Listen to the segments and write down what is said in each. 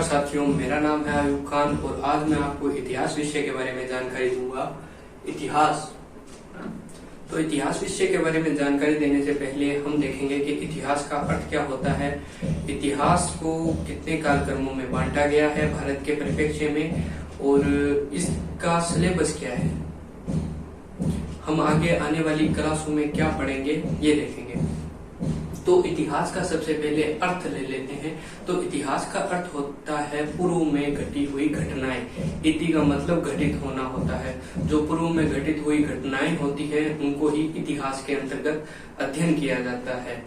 साथियों, मेरा नाम है आयुब खान और आज मैं आपको इतिहास विषय के बारे में जानकारी दूंगा। इतिहास तो इतिहास विषय के बारे में जानकारी देने से पहले हम देखेंगे कि इतिहास का अर्थ क्या होता है। इतिहास को कितने कालक्रमों में बांटा गया है भारत के परिप्रेक्ष्य में और इसका सिलेबस क्या है। हम आगे आने वाली क्लासों में क्या पढ़ेंगे ये देखेंगे। तो इतिहास का सबसे पहले अर्थ ले लेते हैं। तो इतिहास का अर्थ होता है पूर्व में घटी हुई घटनाएं। इति का मतलब घटित होना होता है। जो पूर्व में घटित हुई घटनाएं होती है उनको ही इतिहास के अंतर्गत अध्ययन किया जाता है।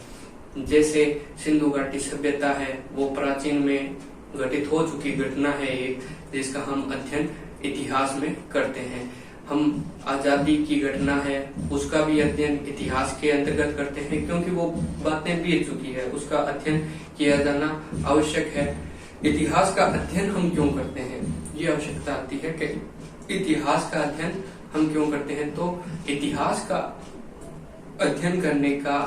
जैसे सिंधु घाटी सभ्यता है, वो प्राचीन में घटित हो चुकी घटना है एक, जिसका हम अध्ययन इतिहास में करते हैं। हम आजादी की घटना है उसका भी अध्ययन इतिहास के अंतर्गत करते हैं, क्योंकि वो बातें बीत चुकी है, उसका अध्ययन किया जाना आवश्यक है। इतिहास का अध्ययन हम क्यों करते हैं, ये आवश्यकता आती है कि इतिहास का अध्ययन हम क्यों करते हैं। तो इतिहास का अध्ययन करने का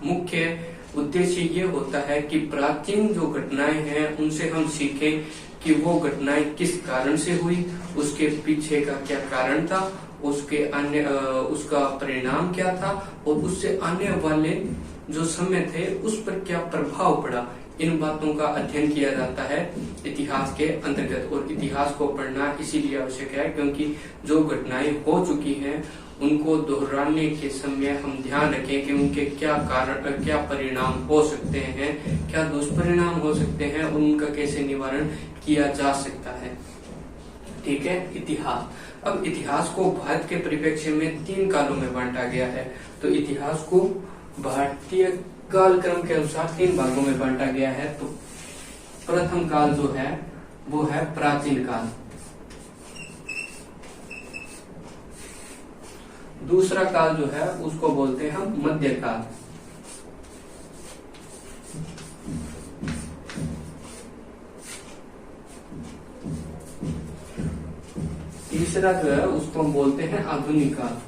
मुख्य उद्देश्य ये होता है कि प्राचीन जो घटनाएं हैं उनसे हम सीखें कि वो घटनाएं किस कारण से हुई, उसके पीछे का क्या कारण था, उसका परिणाम क्या था और उससे आने वाले जो समय थे उस पर क्या प्रभाव पड़ा। इन बातों का अध्ययन किया जाता है इतिहास के अंतर्गत। और इतिहास को पढ़ना इसीलिए आवश्यक है क्योंकि जो घटनाएं हो चुकी हैं उनको दोहराने के समय हम ध्यान रखें कि उनके क्या कारण, क्या परिणाम हो सकते हैं, क्या दुष्परिणाम हो सकते हैं, उनका कैसे निवारण किया जा सकता है। ठीक है। इतिहास, अब इतिहास को भारत के परिप्रेक्ष्य में 3 कालों में बांटा गया है। तो इतिहास को भारतीय कालक्रम के अनुसार 3 भागों में बांटा गया है। तो प्रथम काल जो है वो है प्राचीन काल, दूसरा काल जो है उसको बोलते हैं हम मध्यकाल, तीसरा जो है उसको हम बोलते हैं आधुनिक काल।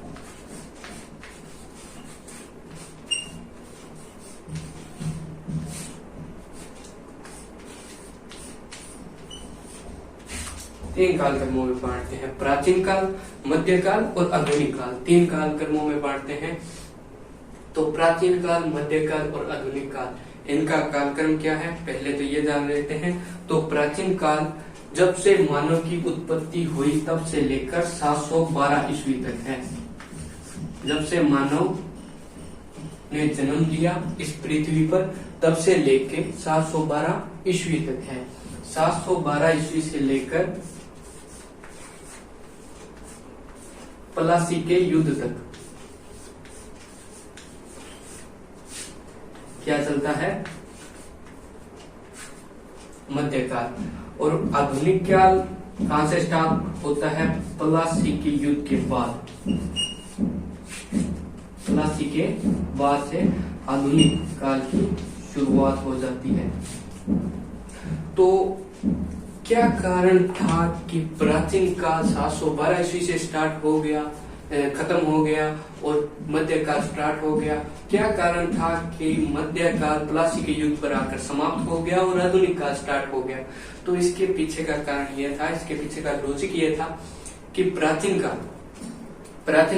तीन काल कर्मों में बांटते हैं, प्राचीन काल, मध्यकाल और आधुनिक काल। 3 काल कर्मों में बांटते हैं। तो प्राचीन काल, मध्यकाल और आधुनिक काल, इनका कालक्रम क्या है पहले तो ये जान लेते हैं। तो प्राचीन काल जब से मानव की उत्पत्ति हुई तब से लेकर 712 ईस्वी तक है। जब से मानव ने जन्म लिया इस पृथ्वी पर तब से लेकर 712 ईस्वी तक है। 712 ईस्वी से लेकर प्लासी के युद्ध तक क्या चलता है, मध्यकाल। और आधुनिक काल कहां से स्टार्ट होता है, प्लासी के युद्ध के बाद। प्लासी के बाद से आधुनिक काल की शुरुआत हो जाती है। तो क्या कारण था कि प्राचीन काल 712 ईस्वी से स्टार्ट हो गया, खत्म हो गया और मध्यकाल स्टार्ट हो गया। क्या कारण था कि मध्यकाल प्लासी के युग पर आकर समाप्त हो गया और आधुनिक काल स्टार्ट हो गया। तो इसके पीछे का कारण यह था, इसके पीछे का लॉजिक ये था कि प्राचीन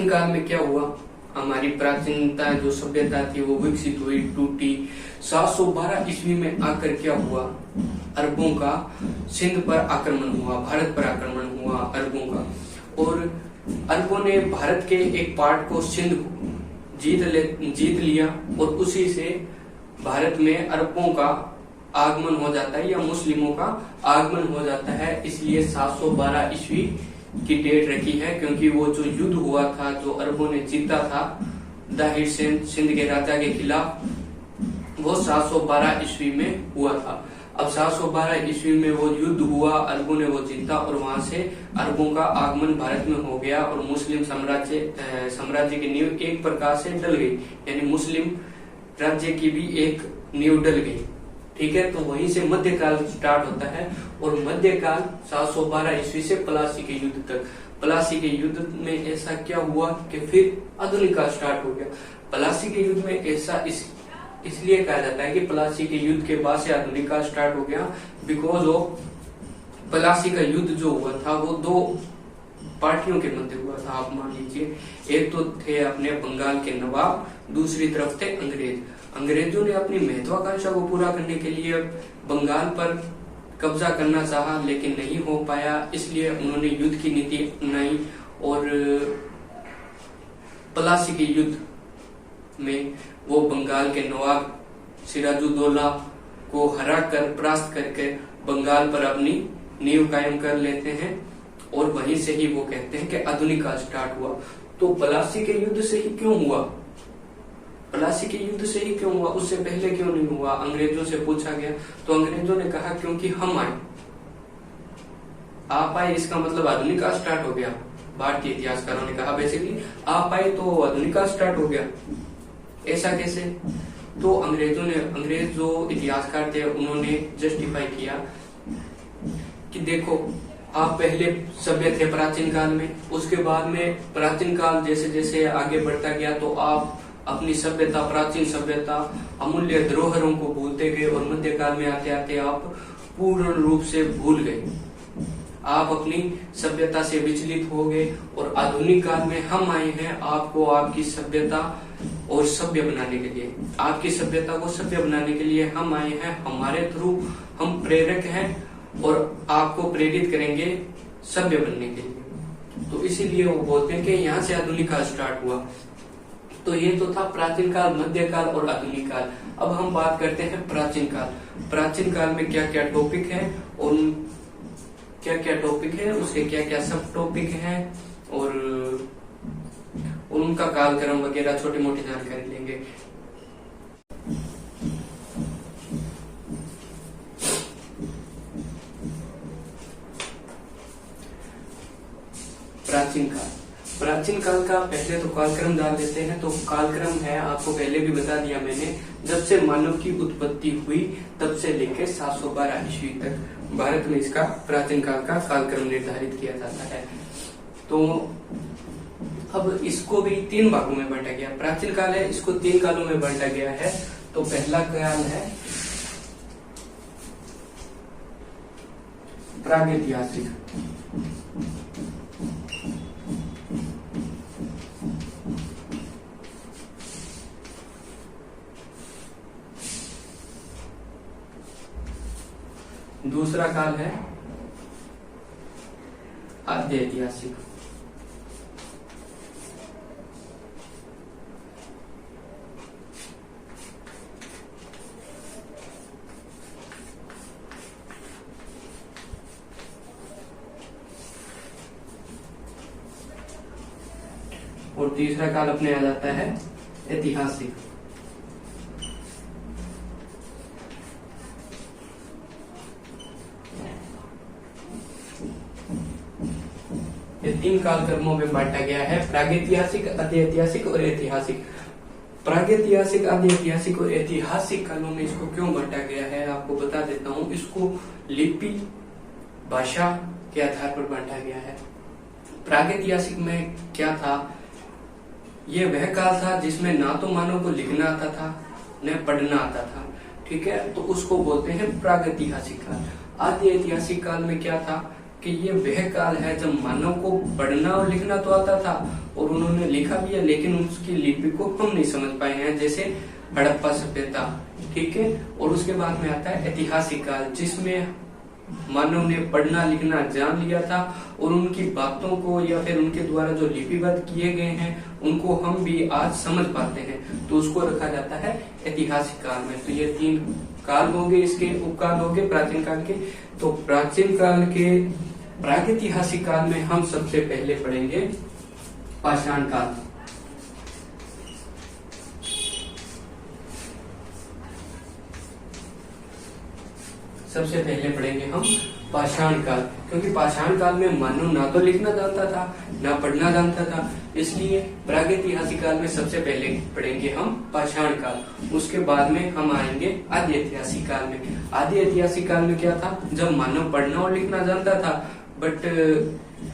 काल में क्या हुआ, हमारी प्राचीनता जो सभ्यता थी वो विकसित हुई, टूटी। 712 ईस्वी में आकर क्या हुआ, अरबों का सिंध पर आक्रमण हुआ, भारत पर आक्रमण हुआ अरबों का। और अरबों ने भारत के एक पार्ट को सिंध जीत लिया और उसी से भारत में अरबों का आगमन हो जाता है या मुस्लिमों का आगमन हो जाता है। इसलिए 712 ईस्वी की डेट रखी है, क्योंकि वो जो युद्ध हुआ था, जो अरबों ने जीता था दाहिर सिंध के राजा के खिलाफ, वो 712 ईस्वी में हुआ था। अब 712 ईस्वी में वो युद्ध हुआ, अरबों ने वो जीता और वहां से अरबों का आगमन भारत में हो गया और मुस्लिम साम्राज्य की नींव एक प्रकार से डल गई, यानी मुस्लिम राज्य की भी एक नींव डल गई। ठीक है। तो वहीं से मध्यकाल स्टार्ट होता है और मध्यकाल 712 ईस्वी से प्लासी के युद्ध तक। प्लासी के युद्ध में ऐसा क्या हुआ कि फिर आधुनिक काल स्टार्ट हो गया। प्लासी के युद्ध में ऐसा इसलिए कहा जाता है कि प्लासी के युद्ध के बाद से आधुनिक काल स्टार्ट हो गया, बिकॉज ऑफ प्लासी का युद्ध जो हुआ था वो दो पार्टियों के मध्य हुआ था। आप मान लीजिए, एक तो थे अपने बंगाल के नवाब, दूसरी तरफ थे अंग्रेज। अंग्रेजों ने अपनी महत्वाकांक्षा को पूरा करने के लिए बंगाल पर कब्जा करना चाहा, लेकिन नहीं हो पाया, इसलिए उन्होंने युद्ध की नीति अपनाई और प्लासी के युद्ध में वो बंगाल के नवाब सिराजुद्दौला को हरा कर परास्त करके बंगाल पर अपनी नींव कायम कर लेते हैं और वहीं से ही वो कहते हैं कि आधुनिक काल स्टार्ट हुआ। तो प्लासी के युद्ध से ही क्यों हुआ? प्लासी के युद्ध से ही क्यों हुआ? उससे पहले क्यों नहीं हुआ? अंग्रेजों से पूछा गया तो अंग्रेजों ने कहा क्योंकि हम आए, आप आए इसका मतलब आधुनिक काल स्टार्ट हो गया। भारतीय इतिहासकारों ने कहा बेसिकली आप आए तो आधुनिक काल स्टार्ट हो गया। ऐसा कैसे? तो अंग्रेज जो इतिहासकार थे उन्होंने जस्टिफाई किया कि देखो, आप पहले सभ्य थे प्राचीन काल में, उसके बाद में प्राचीन काल जैसे जैसे आगे बढ़ता गया तो आप अपनी सभ्यता, प्राचीन सभ्यता, अमूल्य धरोहरों को भूलते गए और मध्यकाल में आते आते आप पूर्ण रूप से भूल गए। आप अपनी सभ्यता से विचलित हो गए और आधुनिक काल में हम आए हैं आपको आपकी सभ्यता और सभ्य बनाने के लिए, आपकी सभ्यता को सभ्य बनाने के लिए हम आए हैं। हमारे थ्रू हम प्रेरक हैं और आपको प्रेरित करेंगे सभ्य बनने के लिए। तो इसीलिए वो बोलते हैं कि यहाँ से आधुनिक काल स्टार्ट हुआ। तो ये तो था प्राचीन काल, मध्यकाल और आधुनिक काल। अब हम बात करते हैं प्राचीन काल। प्राचीन काल में क्या क्या टॉपिक है और क्या क्या टॉपिक है, उसके क्या क्या सब टॉपिक हैं और उनका कालक्रम वगैरह छोटी मोटी जानकारी लेंगे। प्राचीन काल का पहले तो कालक्रम डाल देते हैं। तो कालक्रम है, आपको पहले भी बता दिया मैंने, जब से मानव की उत्पत्ति हुई तब से लेकर 712 ईस्वी तक भारत में इसका प्राचीन काल का कालक्रम निर्धारित किया जाता है। तो अब इसको भी 3 भागों में बांटा गया। प्राचीन काल है, इसको 3 कालों में बांटा गया है। तो पहला काल है प्रागैतिहासिक। दूसरा काल है आद्य ऐतिहासिक। और तीसरा काल अपने आ जाता है ऐतिहासिक। ये 3 कालक्रमों में बांटा गया है, प्रागैतिहासिक, आद्य ऐतिहासिक और ऐतिहासिक। प्रागैतिहासिक, आद्य ऐतिहासिक और ऐतिहासिक कालों में इसको क्यों बांटा गया है आपको बता देता हूँ। इसको लिपि, भाषा के आधार पर बांटा गया है। प्रागैतिहासिक में क्या था, ये वह काल था जिसमें ना तो मानव को लिखना आता था न पढ़ना आता था, ठीक है, तो उसको बोलते हैं प्रागैतिहासिक काल। आद्य ऐतिहासिक काल में क्या था कि ये वह काल है जब मानव को पढ़ना और लिखना तो आता था और उन्होंने लिखा भी है, लेकिन उसकी लिपि को हम नहीं समझ पाए हैं, जैसे हड़प्पा सभ्यता, ठीक है। और उसके बाद में आता है ऐतिहासिक काल, जिसमें मानव ने पढ़ना लिखना जान लिया था और उनकी बातों को या फिर उनके द्वारा जो लिपिबद्ध किए गए हैं उनको हम भी आज समझ पाते हैं, तो उसको रखा जाता है ऐतिहासिक काल में। तो ये 3 काल होंगे, इसके उपकाल होंगे प्राचीन काल के। तो प्राचीन काल के प्रागैतिहासिक काल में हम सबसे पहले पढ़ेंगे पाषाण काल। सबसे पहले पढ़ेंगे हम पाषाण काल, क्योंकि पाषाण काल में मानव ना तो लिखना जानता था ना पढ़ना जानता था, इसलिए प्रागैतिहासिक काल में सबसे पहले पढ़ेंगे हम पाषाण काल। उसके बाद में हम आएंगे आद्य ऐतिहासिक काल में। आद्य ऐतिहासिक काल में क्या था, जब मानव पढ़ना और लिखना जानता था बट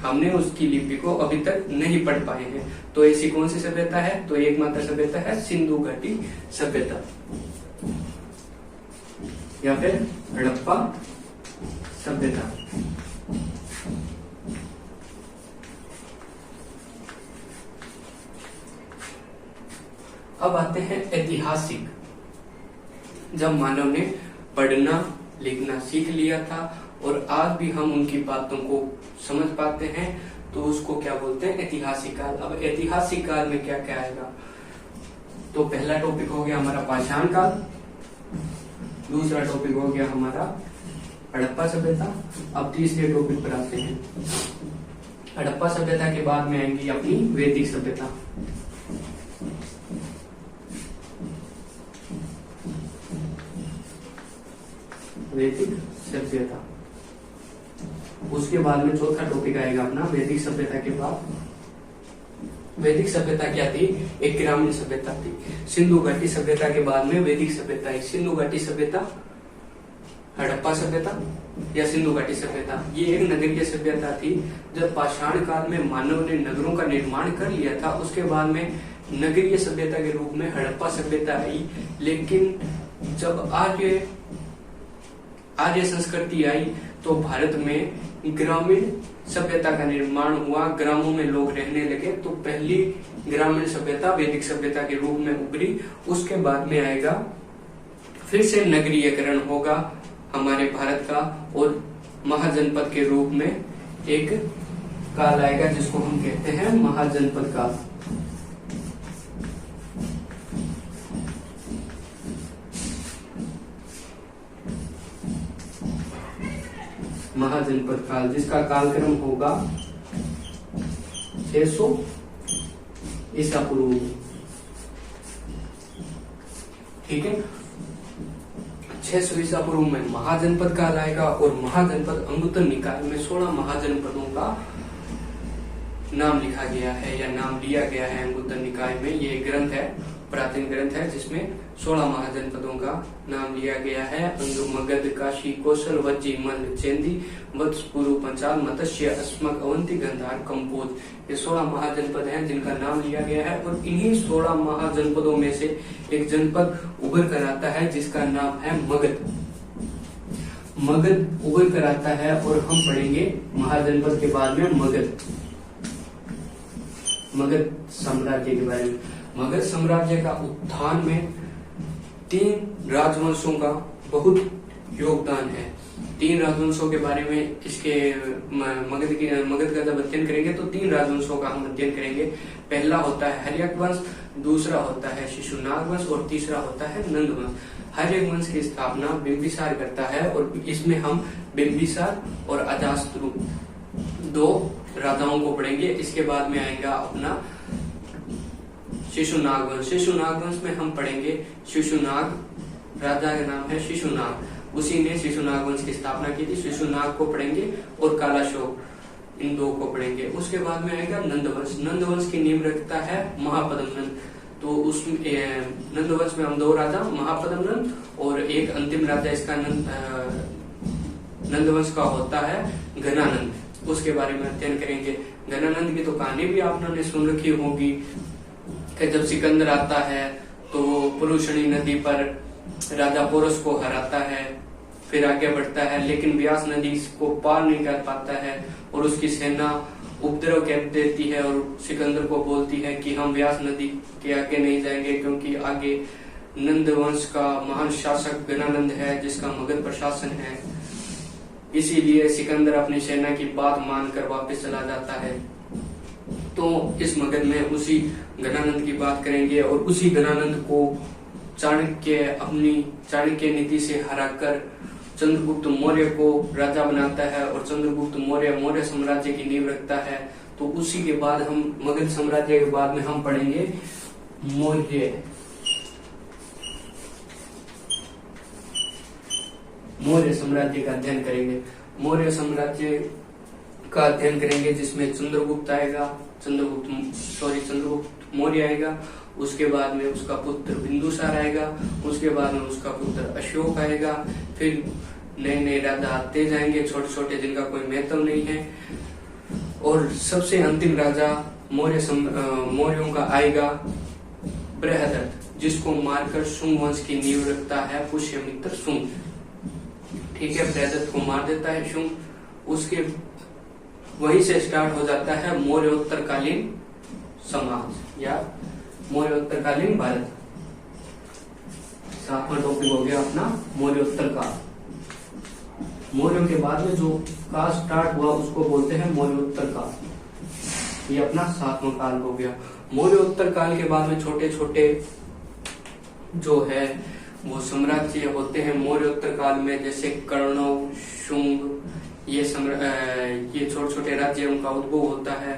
हमने उसकी लिपि को अभी तक नहीं पढ़ पाए हैं। तो ऐसी कौन सी सभ्यता है, तो एकमात्र सभ्यता है सिंधु घाटी सभ्यता। या फिर हड़प्पा सभ्यता। अब आते हैं ऐतिहासिक। जब मानव ने पढ़ना लिखना सीख लिया था और आज भी हम उनकी बातों को समझ पाते हैं, तो उसको क्या बोलते हैं? ऐतिहासिक काल। अब ऐतिहासिक काल में क्या क्या आएगा? तो पहला टॉपिक हो गया हमारा पाषाण काल, दूसरा टॉपिक हो गया हमारा हड़प्पा सभ्यता। अब तीसरे टॉपिक पर आते हैं। हड़प्पा सभ्यता के बाद में आएंगी अपनी वैदिक सभ्यता। वैदिक सभ्यता। उसके बाद में चौथा टॉपिक आएगा अपना वैदिक सभ्यता के बाद। वैदिक सभ्यता क्या थी? एक ग्रामीण सभ्यता थी। सिंधु घाटी सभ्यता के बाद में वैदिक सभ्यता आई। सिंधु घाटी सभ्यता, हड़प्पा सभ्यता या सिंधु घाटी सभ्यता, ये एक नगरीय सभ्यता थी। जब पाषाण काल में मानव ने नगरों का निर्माण कर लिया था, उसके बाद में नगरीय सभ्यता के रूप में हड़प्पा सभ्यता आई। लेकिन जब आर्य संस्कृति आई तो भारत में ग्रामीण सभ्यता का निर्माण हुआ, ग्रामों में लोग रहने लगे, तो पहली ग्रामीण सभ्यता वैदिक सभ्यता के रूप में उभरी। उसके बाद में आएगा फिर से नगरीयकरण होगा हमारे भारत का, और महाजनपद के रूप में एक काल आएगा जिसको हम कहते हैं महाजनपद काल। महाजनपद काल, जिसका कालक्रम होगा 600 ईसा पूर्व। ठीक है, 600 ईसा पूर्व में महाजनपद काल आएगा, और महाजनपद अंगुत्तर निकाय में 16 महाजनपदों का नाम लिखा गया है या नाम लिया गया है अंगुत्तर निकाय में। ये ग्रंथ है, प्राचीन ग्रंथ है, जिसमें 16 महाजनपदों का नाम लिया गया है। अंग, मगध, काशी, कौशल, वज्जी, मल्ल, चेंदी, वत्स, पुरु, पंचाल, मत्स्य, अस्मक, अवंती, गंधार, कंपोज, ये 16 महाजनपद हैं जिनका नाम लिया गया है। और इन्हीं 16 महाजनपदों में से एक जनपद उभर कर आता है जिसका नाम है मगध। मगध उभर कर आता है, और हम पढ़ेंगे महाजनपद के बाद में मगध साम्राज्य के बारे में। मगध साम्राज्य का उत्थान में 3 राजवंशों का बहुत योगदान है। 3 राजवंशों के बारे में इसके मगध का जब अध्ययन करेंगे तो 3 राजवंशों का हम अध्ययन करेंगे। पहला होता है हर्यक वंश, दूसरा होता है शिशुनाग वंश, और तीसरा होता है नंद वंश। हर्यक वंश की स्थापना बिंबिसार करता है, और इसमें हम बिंबिसार और अजातशत्रु 2 राजाओं को पढ़ेंगे। इसके बाद में आएगा अपना शिशुनाग वंश। शिशुनाग वंश में हम पढ़ेंगे शिशुनाग, राजा का नाम है शिशुनाग, उसी ने शिशुनाग वंश की स्थापना की थी। शिशुनाग को पढ़ेंगे और कालाशोक, इन 2 को पढ़ेंगे। उसके बाद में आएगा नंदवंश। नंदवंश की नींव रखता है महापद्म नंद। तो उसमें नंदवंश में हम 2 राजा, महापद्म नंद और एक अंतिम राजा इसका नंदवंश का होता है घनानंद। उसके बारे में अध्ययन करेंगे। घनानंद की तो कहानी भी आपने सुन रखी होगी कि जब सिकंदर आता है तो वो पुरुषणी नदी पर राजा पोरस को हराता है, फिर आगे बढ़ता है, लेकिन व्यास नदी को पार नहीं कर पाता है और उसकी सेना उपद्रव कर देती है और सिकंदर को बोलती है कि हम व्यास नदी के आगे नहीं जाएंगे, क्योंकि आगे नंद वंश का महान शासक घनानंद है जिसका मगध प्रशासन है। इसीलिए सिकंदर अपनी सेना की बात मानकर वापस चला जाता है। तो इस मगध में उसी घनानंद की बात करेंगे, और उसी घनानंद को चाणक्य अपनी चाणक्य नीति से हराकर चंद्रगुप्त मौर्य को राजा बनाता है, और चंद्रगुप्त मौर्य साम्राज्य की नींव रखता है। तो उसी के बाद हम मगध साम्राज्य के बाद में हम पढ़ेंगे मौर्य साम्राज्य का अध्ययन करेंगे। मौर्य साम्राज्य का अध्ययन करेंगे जिसमें चंद्रगुप्त मौर्य आएगा, उसके बाद में उसका पुत्र बिंदुसार आएगा, उसके बाद में उसका पुत्र अशोक आएगा, फिर नए नए राजा आते जाएंगे छोटे छोटे जिनका कोई महत्व नहीं है, और सबसे अंतिम राजा मौर्यों का आएगा बृहदत्त, जिसको मारकर शुंग वंश की नींव रखता है पुष्यमित्र शुंग। ठीक है, प्रदत्त को मार देता है शुंग, उसके वहीं से स्टार्ट हो जाता है मौर्योत्तरकालीन समाज या मौर्योत्तरकालीन भारत। 7वां टॉपिक हो गया अपना मौर्योत्तर काल। मौर्यों के बाद में जो काल स्टार्ट हुआ उसको बोलते हैं मौर्योत्तर काल। ये अपना 7वां काल हो गया। मौर्योत्तर काल के बाद में छोटे छोटे जो है वो साम्राज्य होते हैं मौर्योत्तर काल में, जैसे कर्णव, शुंग, ये छोटे छोटे राज्यों का उद्भव होता है,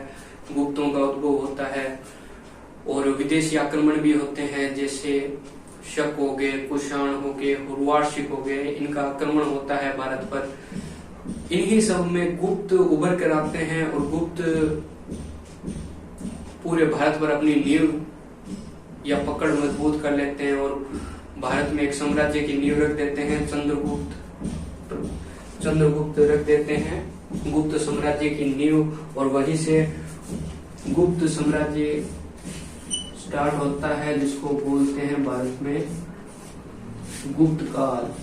गुप्तों का उद्भव होता है, और विदेशी आक्रमण भी होते हैं, जैसे शक हो गए, कुषाण हो गए, हुर्वार्शिक हो गए, इनका आक्रमण होता है भारत पर। इन्हीं सब में गुप्त उभर कर आते हैं और गुप्त पूरे भारत पर अपनी नींव या पकड़ मजबूत कर लेते हैं और भारत में एक साम्राज्य की नींव रख देते हैं। चंद्रगुप्त रख देते हैं गुप्त साम्राज्य की नींव, और वहीं से गुप्त साम्राज्य स्टार्ट होता है, जिसको बोलते हैं भारत में गुप्त काल।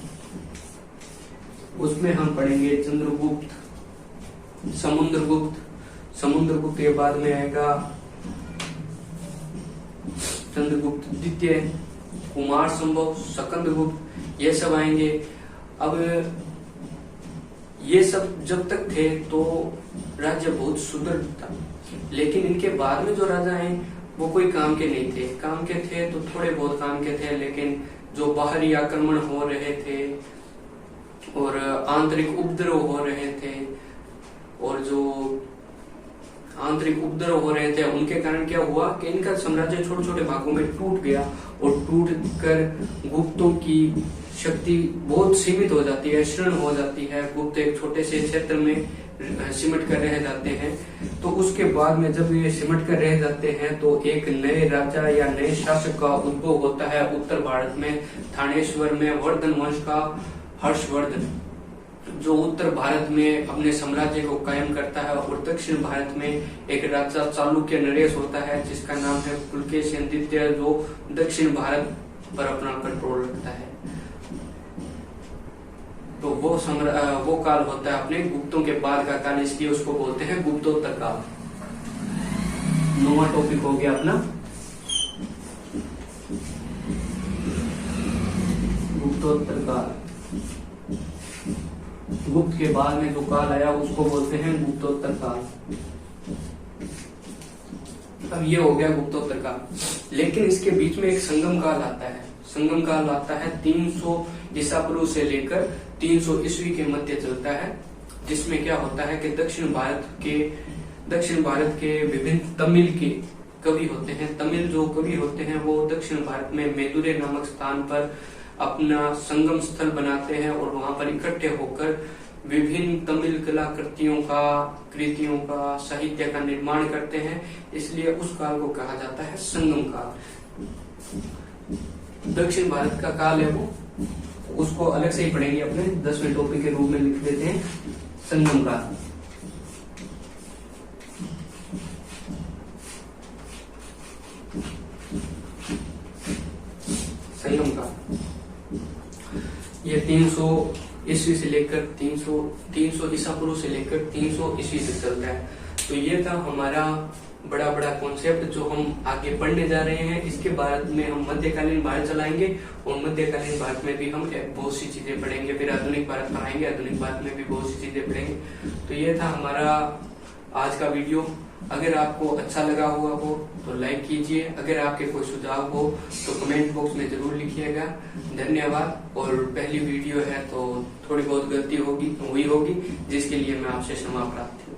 उसमें हम पढ़ेंगे चंद्रगुप्त, समुद्रगुप्त के बाद में आएगा चंद्रगुप्त द्वितीय, कुमार संभव, स्कंदगुप्त, ये सब आएंगे। अब ये सब जब तक थे तो राज्य बहुत सुदृढ़ था, लेकिन इनके बाद में जो राजा आए वो कोई काम के नहीं थे। काम के थे तो थोड़े बहुत काम के थे, लेकिन जो बाहरी आक्रमण हो रहे थे और आंतरिक उपद्रव हो रहे थे, और जो आंतरिक उपद्रव हो रहे थे उनके कारण क्या हुआ कि इनका साम्राज्य छोटे छोटे भागों में टूट गया, और टूट कर गुप्तों की शक्ति बहुत सीमित हो जाती है, क्षीण हो जाती है। गुप्त एक छोटे से क्षेत्र में सिमट कर रह जाते हैं। तो उसके बाद में जब ये सिमट कर रह जाते हैं तो एक नए राजा या नए शासक का उद्भव होता है उत्तर भारत में। थानेश्वर में वर्धन वंश का हर्षवर्धन जो उत्तर भारत में अपने साम्राज्य को कायम करता है, और दक्षिण भारत में एक राजा चालुक्य नरेश होता है जिसका नाम है पुलकेशिन द्वितीय, जो दक्षिण भारत पर अपना कंट्रोल रखता है। तो वो काल होता है अपने गुप्तों के बाद का काल, इसलिए उसको बोलते हैं गुप्तोत्तर काल। 9वां टॉपिक हो गया अपना गुप्तोत्तर काल। गुप्त के बाद में जो काल आया उसको बोलते हैं गुप्तोत्तर काल। अब ये हो गया गुप्तोत्तर काल, लेकिन इसके बीच में एक संगम काल आता है। संगम काल आता है 300 ईसा पूर्व से लेकर 300 ईस्वी के मध्य चलता है, जिसमें क्या होता है कि दक्षिण भारत के विभिन्न तमिल के कवि होते हैं। तमिल जो कवि होते हैं वो दक्षिण भारत में मेदुरे नामक स्थान पर अपना संगम स्थल बनाते हैं और वहां पर इकट्ठे होकर विभिन्न तमिल कृतियों का साहित्य का निर्माण करते हैं। इसलिए उस काल को कहा जाता है संगम काल। दक्षिण भारत का काल है वो, उसको अलग से ही पढ़ेंगे, अपने 10वें टॉपिक के रूप में लिख देते हैं संगम काल। संगम काल ये 300 ईस्वी से लेकर 300 ईसा पूर्व से लेकर 300 ईस्वी तक चलता है। तो ये था हमारा बड़ा कॉन्सेप्ट जो हम आगे पढ़ने जा रहे हैं। इसके बाद में हम मध्यकालीन भारत चलाएंगे, और मध्यकालीन भारत में भी हम बहुत सी चीजें पढ़ेंगे। फिर आधुनिक भारत पर आएंगे, आधुनिक भारत में भी बहुत सी चीजें पढ़ेंगे। तो ये था हमारा आज का वीडियो। अगर आपको अच्छा लगा हुआ हो तो लाइक कीजिए, अगर आपके कोई सुझाव हो तो कमेंट बॉक्स में जरूर लिखिएगा। धन्यवाद। और पहली वीडियो है तो थोड़ी बहुत गलती हुई होगी, जिसके लिए मैं आपसे क्षमा प्रार्थी हूँ।